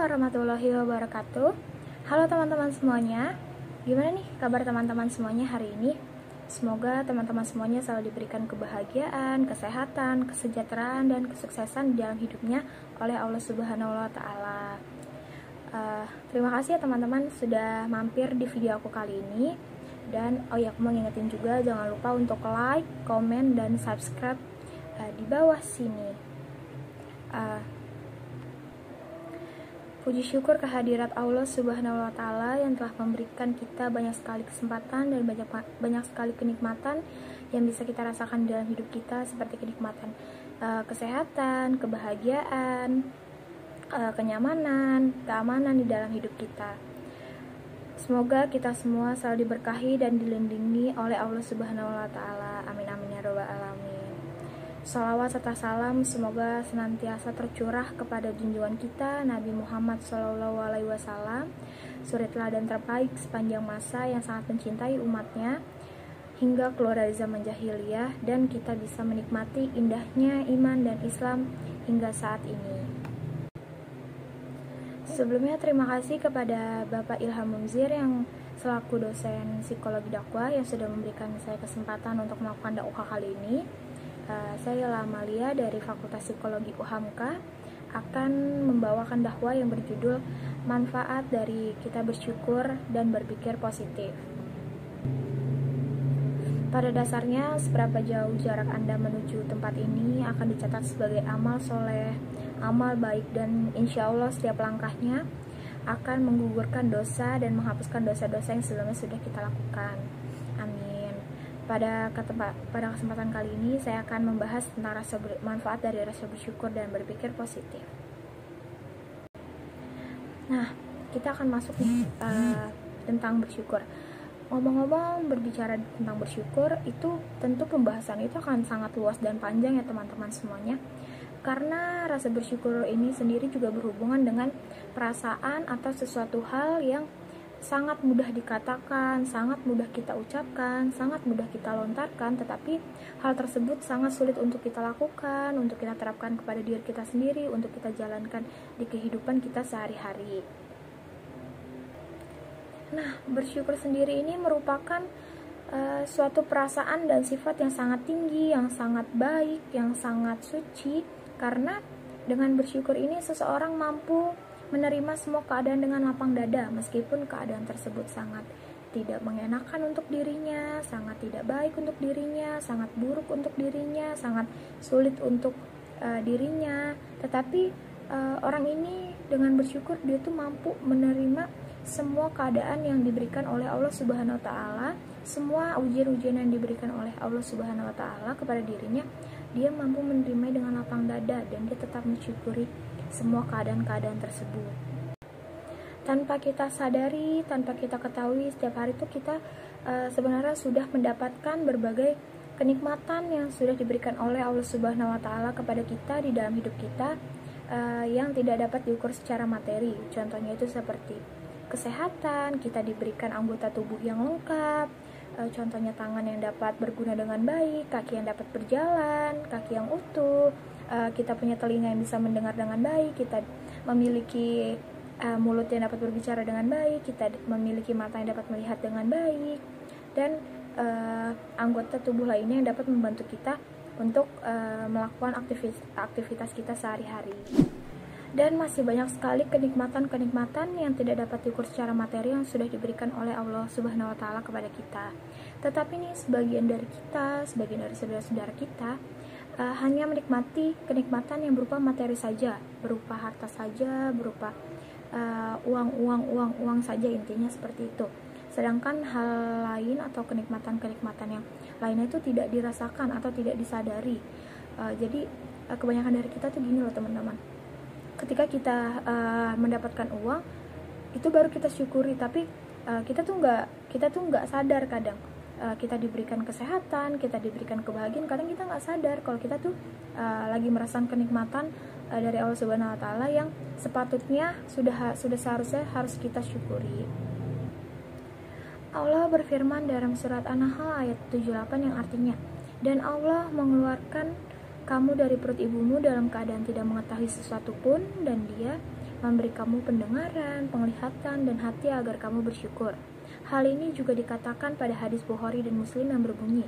warahmatullahi wabarakatuh. Halo teman-teman semuanya. Gimana nih kabar teman-teman semuanya hari ini? Semoga teman-teman semuanya selalu diberikan kebahagiaan, kesehatan, kesejahteraan, dan kesuksesan di dalam hidupnya oleh Allah Subhanahu wa Ta'ala. Terima kasih ya teman-teman sudah mampir di video aku kali ini. Dan aku mau ngingetin juga, jangan lupa untuk like, komen, dan subscribe di bawah sini. Puji syukur kehadirat Allah Subhanahu wa Ta'ala yang telah memberikan kita banyak sekali kesempatan dan banyak sekali kenikmatan yang bisa kita rasakan dalam hidup kita, seperti kenikmatan kesehatan, kebahagiaan, kenyamanan, keamanan di dalam hidup kita. Semoga kita semua selalu diberkahi dan dilindungi oleh Allah Subhanahu wa Ta'ala. Amin amin ya rabbal alamin. Salawat serta salam semoga senantiasa tercurah kepada junjungan kita Nabi Muhammad SAW, suri teladan terbaik sepanjang masa yang sangat mencintai umatnya hingga keluar dari zaman jahiliyah, dan kita bisa menikmati indahnya iman dan Islam hingga saat ini. Sebelumnya terima kasih kepada Bapak Ilham Munzir yang selaku dosen psikologi dakwah yang sudah memberikan saya kesempatan untuk melakukan dakwah kali ini. Saya Amalia dari Fakultas Psikologi UHAMKA akan membawakan dakwah yang berjudul manfaat dari kita bersyukur dan berpikir positif. Pada dasarnya, seberapa jauh jarak Anda menuju tempat ini akan dicatat sebagai amal soleh, amal baik, dan insya Allah setiap langkahnya akan menggugurkan dosa dan menghapuskan dosa-dosa yang sebelumnya sudah kita lakukan. Amin. Pada kesempatan kali ini saya akan membahas tentang manfaat dari rasa bersyukur dan berpikir positif. Nah, kita akan masuk nih tentang bersyukur. Ngomong-ngomong, berbicara tentang bersyukur itu tentu pembahasan itu akan sangat luas dan panjang ya teman-teman semuanya. Karena rasa bersyukur ini sendiri juga berhubungan dengan perasaan atau sesuatu hal yang sangat mudah dikatakan, sangat mudah kita ucapkan, sangat mudah kita lontarkan, tetapi hal tersebut sangat sulit untuk kita lakukan, untuk kita terapkan kepada diri kita sendiri, untuk kita jalankan di kehidupan kita sehari-hari. Nah, bersyukur sendiri ini merupakan suatu perasaan dan sifat yang sangat tinggi, yang sangat baik, yang sangat suci, karena dengan bersyukur ini seseorang mampu menerima semua keadaan dengan lapang dada, meskipun keadaan tersebut sangat tidak mengenakan untuk dirinya, sangat tidak baik untuk dirinya, sangat buruk untuk dirinya, sangat sulit untuk dirinya. Tetapi orang ini dengan bersyukur dia tuh mampu menerima semua keadaan yang diberikan oleh Allah Subhanahu wa Ta'ala, semua ujian-ujian yang diberikan oleh Allah Subhanahu wa Ta'ala kepada dirinya, dia mampu menerima dengan lapang dada dan dia tetap mensyukuri semua keadaan-keadaan tersebut. Tanpa kita sadari, tanpa kita ketahui, setiap hari itu kita sebenarnya sudah mendapatkan berbagai kenikmatan yang sudah diberikan oleh Allah Subhanahu wa Ta'ala kepada kita di dalam hidup kita, yang tidak dapat diukur secara materi. Contohnya itu seperti kesehatan, kita diberikan anggota tubuh yang lengkap, contohnya tangan yang dapat berguna dengan baik, kaki yang dapat berjalan, kaki yang utuh, kita punya telinga yang bisa mendengar dengan baik, kita memiliki mulut yang dapat berbicara dengan baik, kita memiliki mata yang dapat melihat dengan baik, dan anggota tubuh lainnya yang dapat membantu kita untuk melakukan aktivitas kita sehari-hari. Dan masih banyak sekali kenikmatan-kenikmatan yang tidak dapat diukur secara materi yang sudah diberikan oleh Allah Subhanahu wa Ta'ala kepada kita. Tetapi nih sebagian dari kita, sebagian dari saudara-saudara kita hanya menikmati kenikmatan yang berupa materi saja, berupa harta saja, berupa uang saja, intinya seperti itu. Sedangkan hal lain atau kenikmatan-kenikmatan yang lainnya itu tidak dirasakan atau tidak disadari. Jadi kebanyakan dari kita tuh gini loh teman-teman. Ketika kita mendapatkan uang, itu baru kita syukuri, tapi kita tuh nggak sadar kadang. Kita diberikan kesehatan, kita diberikan kebahagiaan, kadang kita nggak sadar kalau kita tuh lagi merasakan kenikmatan dari Allah Subhanahu wa Ta'ala yang sepatutnya sudah seharusnya harus kita syukuri. Allah berfirman dalam surat An-Nahl ayat 78 yang artinya, dan Allah mengeluarkan kamu dari perut ibumu dalam keadaan tidak mengetahui sesuatu pun, dan Dia memberi kamu pendengaran, penglihatan, dan hati agar kamu bersyukur. Hal ini juga dikatakan pada hadis Bukhari dan Muslim yang berbunyi,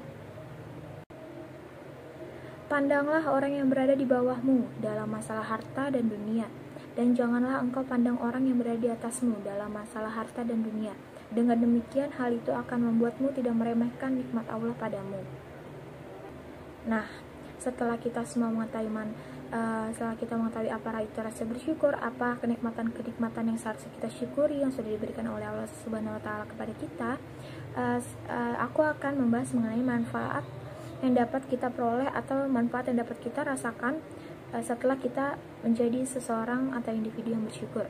pandanglah orang yang berada di bawahmu dalam masalah harta dan dunia, dan janganlah engkau pandang orang yang berada di atasmu dalam masalah harta dan dunia. Dengan demikian, hal itu akan membuatmu tidak meremehkan nikmat Allah padamu. Nah, setelah kita semua mengetahui apa itu rasa bersyukur, apa kenikmatan-kenikmatan yang seharusnya kita syukuri yang sudah diberikan oleh Allah Subhanahu wa taala kepada kita, aku akan membahas mengenai manfaat yang dapat kita peroleh atau manfaat yang dapat kita rasakan setelah kita menjadi seseorang atau individu yang bersyukur.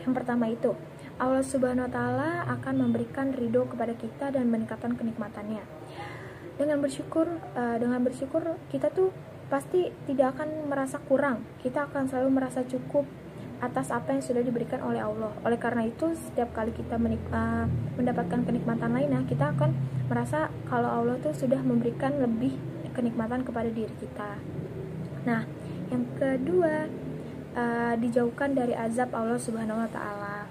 Yang pertama itu, Allah Subhanahu wa taala akan memberikan ridho kepada kita dan meningkatkan kenikmatannya. Dengan bersyukur kita tuh pasti tidak akan merasa kurang. Kita akan selalu merasa cukup atas apa yang sudah diberikan oleh Allah. Oleh karena itu, setiap kali kita mendapatkan kenikmatan lainnya, kita akan merasa kalau Allah tuh sudah memberikan lebih kenikmatan kepada diri kita. Nah, yang kedua, dijauhkan dari azab Allah Subhanahu wa taala.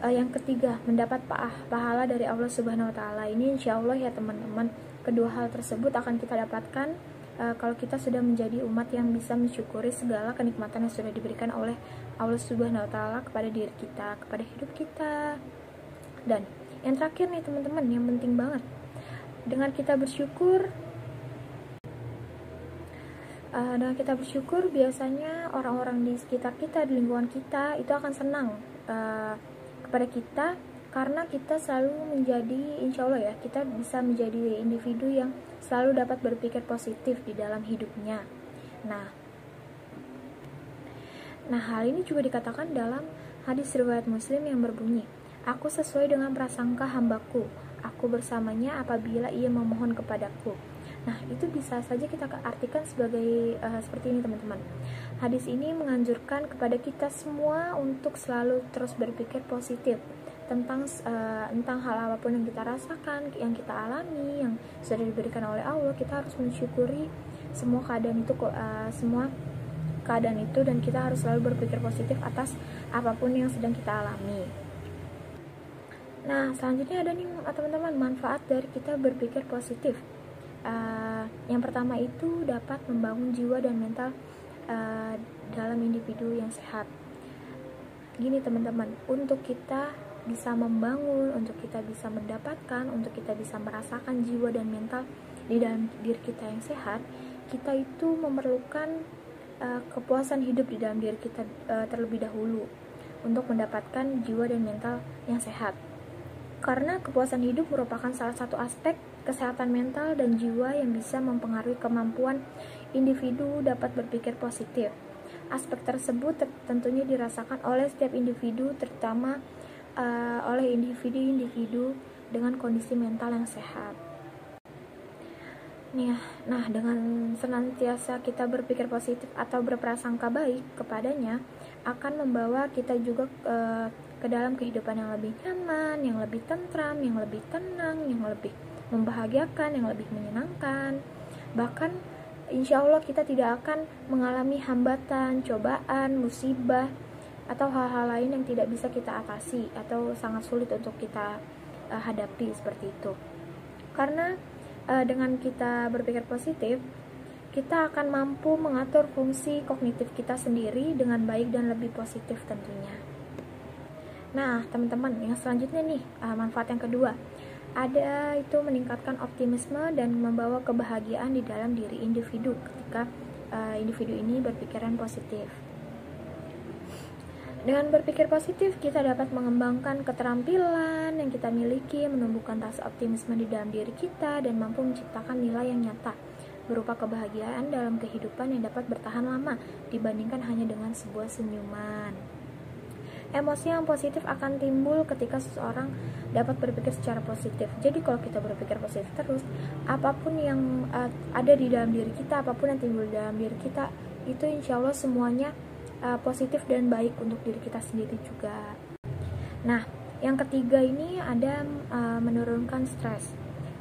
Yang ketiga, mendapat pahala dari Allah Subhanahu wa taala. Ini insya Allah ya teman-teman, kedua hal tersebut akan kita dapatkan kalau kita sudah menjadi umat yang bisa mensyukuri segala kenikmatan yang sudah diberikan oleh Allah Subhanahu wa taala kepada diri kita, kepada hidup kita. Dan yang terakhir nih teman-teman, yang penting banget, dengan kita bersyukur biasanya orang-orang di sekitar kita, di lingkungan kita itu akan senang kepada kita, karena kita selalu menjadi, insya Allah ya, kita bisa menjadi individu yang selalu dapat berpikir positif di dalam hidupnya. Nah, hal ini juga dikatakan dalam hadis riwayat Muslim yang berbunyi, aku sesuai dengan prasangka hambaku, aku bersamanya apabila ia memohon kepadaku. Nah, itu bisa saja kita artikan sebagai seperti ini teman-teman. Hadis ini menganjurkan kepada kita semua untuk selalu terus berpikir positif tentang hal apapun yang kita rasakan, yang kita alami, yang sudah diberikan oleh Allah. Kita harus mensyukuri semua keadaan itu, dan kita harus selalu berpikir positif atas apapun yang sedang kita alami. Nah, selanjutnya ada nih teman-teman manfaat dari kita berpikir positif. Yang pertama itu dapat membangun jiwa dan mental dalam individu yang sehat. Gini teman-teman, untuk kita bisa membangun, untuk kita bisa mendapatkan, untuk kita bisa merasakan jiwa dan mental di dalam diri kita yang sehat, kita itu memerlukan kepuasan hidup di dalam diri kita terlebih dahulu untuk mendapatkan jiwa dan mental yang sehat. Karena kepuasan hidup merupakan salah satu aspek kesehatan mental dan jiwa yang bisa mempengaruhi kemampuan individu dapat berpikir positif. Aspek tersebut tentunya dirasakan oleh setiap individu, terutama oleh individu-individu dengan kondisi mental yang sehat. Nah, dengan senantiasa kita berpikir positif atau berprasangka baik kepadanya, akan membawa kita juga ke dalam kehidupan yang lebih nyaman, yang lebih tentram, yang lebih tenang, yang lebih membahagiakan, yang lebih menyenangkan. Bahkan insya Allah kita tidak akan mengalami hambatan, cobaan, musibah, atau hal-hal lain yang tidak bisa kita atasi atau sangat sulit untuk kita hadapi seperti itu. Karena dengan kita berpikir positif, kita akan mampu mengatur fungsi kognitif kita sendiri dengan baik dan lebih positif tentunya. Nah teman-teman, yang selanjutnya nih, manfaat yang kedua, ada itu meningkatkan optimisme dan membawa kebahagiaan di dalam diri individu ketika individu ini berpikiran positif. Dengan berpikir positif, kita dapat mengembangkan keterampilan yang kita miliki, menumbuhkan rasa optimisme di dalam diri kita, dan mampu menciptakan nilai yang nyata berupa kebahagiaan dalam kehidupan yang dapat bertahan lama dibandingkan hanya dengan sebuah senyuman. Emosi yang positif akan timbul ketika seseorang dapat berpikir secara positif. Jadi kalau kita berpikir positif terus, apapun yang ada di dalam diri kita, apapun yang timbul di dalam diri kita, itu insya Allah semuanya positif dan baik untuk diri kita sendiri juga. Nah, yang ketiga ini ada menurunkan stres.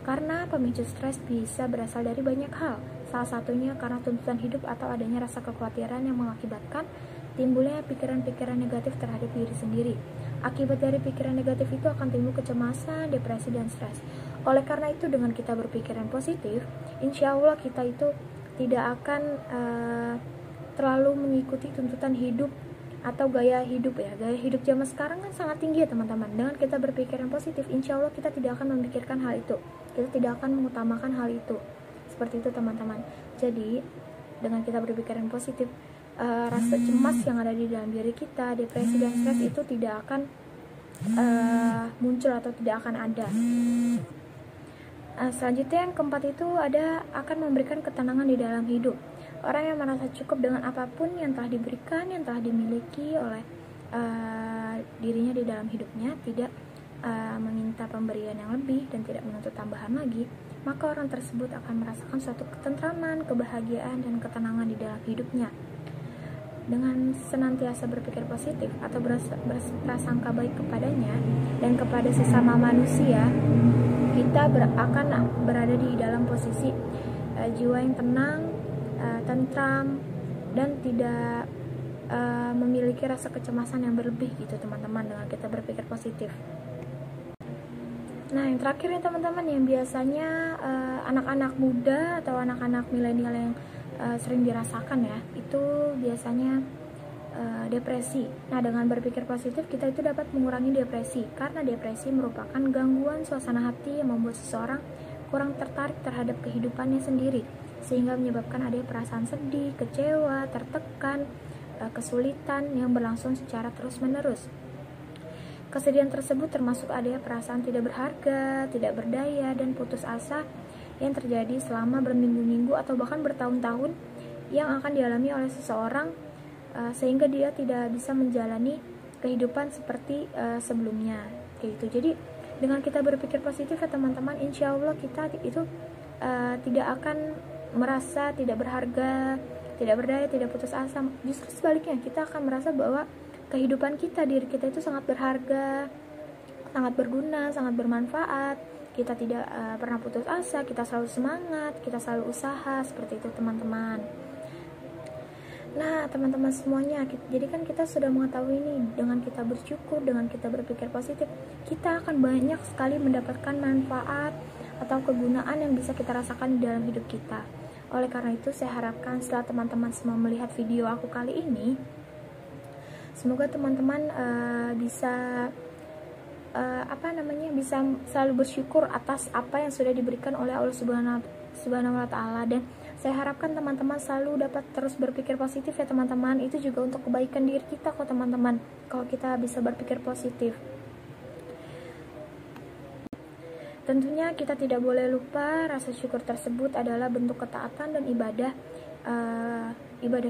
Karena pemicu stres bisa berasal dari banyak hal. Salah satunya karena tuntutan hidup atau adanya rasa kekhawatiran yang mengakibatkan timbulnya pikiran-pikiran negatif terhadap diri sendiri. Akibat dari pikiran negatif itu akan timbul kecemasan, depresi, dan stres. Oleh karena itu, dengan kita berpikiran positif, insya Allah kita itu tidak akan terlalu mengikuti tuntutan hidup atau gaya hidup ya. Gaya hidup zaman sekarang kan sangat tinggi ya teman-teman. Dengan kita berpikiran positif, insya Allah kita tidak akan memikirkan hal itu. Kita tidak akan mengutamakan hal itu. Seperti itu teman-teman. Jadi dengan kita berpikiran positif, rasa cemas yang ada di dalam diri kita, depresi dan stres itu tidak akan muncul atau tidak akan ada. Selanjutnya yang keempat itu akan memberikan ketenangan di dalam hidup. Orang yang merasa cukup dengan apapun yang telah diberikan, yang telah dimiliki oleh dirinya di dalam hidupnya, tidak meminta pemberian yang lebih dan tidak menuntut tambahan lagi, maka orang tersebut akan merasakan suatu ketentraman, kebahagiaan, dan ketenangan di dalam hidupnya. Dengan senantiasa berpikir positif atau berprasangka baik kepadanya dan kepada sesama manusia, kita akan berada di dalam posisi jiwa yang tenang, tentram, dan tidak memiliki rasa kecemasan yang berlebih gitu teman-teman, dengan kita berpikir positif. Nah, yang terakhir nih teman-teman, yang biasanya anak-anak muda atau anak-anak milenial yang sering dirasakan ya, itu biasanya depresi. Nah, dengan berpikir positif kita itu dapat mengurangi depresi, karena depresi merupakan gangguan suasana hati yang membuat seseorang kurang tertarik terhadap kehidupannya sendiri, sehingga menyebabkan adanya perasaan sedih, kecewa, tertekan, kesulitan yang berlangsung secara terus-menerus. Kesedihan tersebut termasuk adanya perasaan tidak berharga, tidak berdaya, dan putus asa yang terjadi selama berminggu-minggu atau bahkan bertahun-tahun yang akan dialami oleh seseorang, sehingga dia tidak bisa menjalani kehidupan seperti sebelumnya kayak gitu. Jadi dengan kita berpikir positif ya teman-teman, insya Allah kita itu tidak akan merasa tidak berharga, tidak berdaya, tidak putus asa. Justru sebaliknya, kita akan merasa bahwa kehidupan kita, diri kita itu sangat berharga, sangat berguna, sangat bermanfaat. Kita tidak pernah putus asa, kita selalu semangat, kita selalu usaha, seperti itu teman-teman. Nah teman-teman semuanya, jadi kan kita sudah mengetahui nih, dengan kita bersyukur, dengan kita berpikir positif, kita akan banyak sekali mendapatkan manfaat atau kegunaan yang bisa kita rasakan di dalam hidup kita. Oleh karena itu saya harapkan setelah teman-teman semua melihat video aku kali ini, semoga teman-teman bisa bisa selalu bersyukur atas apa yang sudah diberikan oleh Allah Subhanahu wa Ta'ala. Dan saya harapkan teman-teman selalu dapat terus berpikir positif ya teman-teman. Itu juga untuk kebaikan diri kita kok teman-teman, kalau kita bisa berpikir positif. Tentunya kita tidak boleh lupa rasa syukur tersebut adalah bentuk ketaatan dan ibadah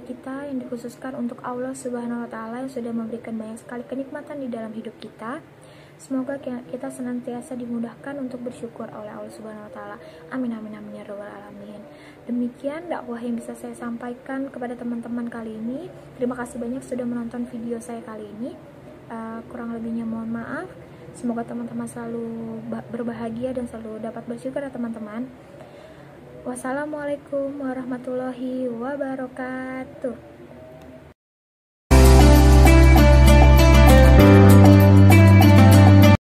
kita yang dikhususkan untuk Allah Subhanahu wa Ta'ala yang sudah memberikan banyak sekali kenikmatan di dalam hidup kita. Semoga kita senantiasa dimudahkan untuk bersyukur oleh Allah Subhanahu wa Ta'ala. Amin amin amin ya rabbal alamin. Demikian dakwah yang bisa saya sampaikan kepada teman-teman kali ini. Terima kasih banyak sudah menonton video saya kali ini. Kurang lebihnya mohon maaf. Semoga teman-teman selalu berbahagia dan selalu dapat bersyukur ya teman-teman. Wassalamualaikum warahmatullahi wabarakatuh.